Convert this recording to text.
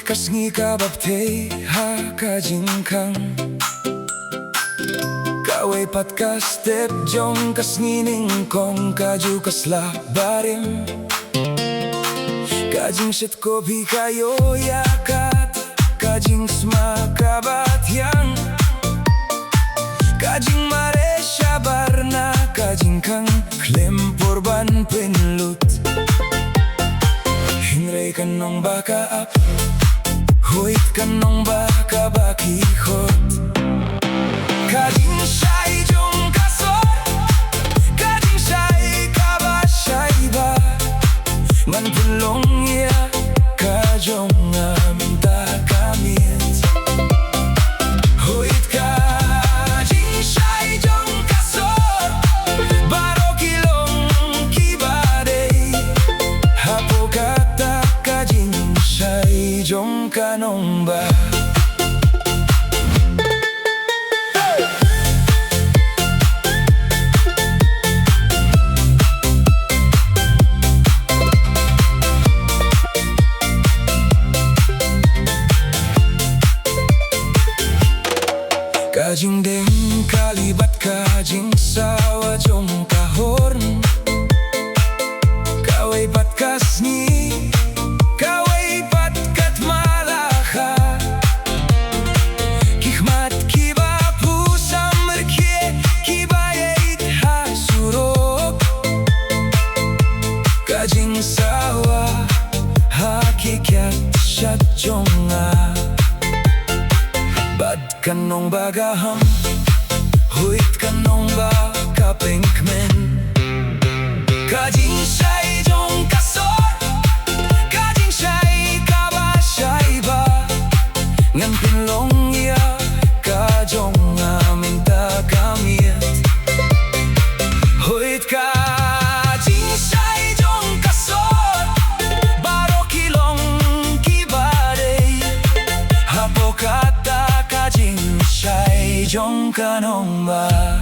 kas ngi ka bapte ha ka jingkang Kaway pat ka step jong kas ngining kong kaju kas la barim Kajing shit ko bhi kayo yakat Kajing sma kabat yang Kajing mare shabarna Kajing kang klim purban pinlut Hinray kanong baka ap Huit kanong baka bakihot JINGSHAI jong kasor JINGSHAI kabashai ba Man pulong ya kajong aminta kamit Huit ka JINGSHAI jong kasor Baro kilong kibade Hapo kata ka JINGSHAI jong kanong ba Kajing deng kalibat kajing sawa jong kahorn Kaway pat kasni Kaway pat kat malaka Kihmat kiba pusam rkye Kibayait hasurok Kajing sawa hakikat syat jonga Bad kanong bagaham Huit kanong ba kapengkmen JINGSHAI jong kasor JINGSHAI kabashai ba Ngan pinlong ya kajong aminta kamit Huit ka JINGSHAI jong kasor Baro kilong kibade Hapo kata JINGSHAI jong kanong ba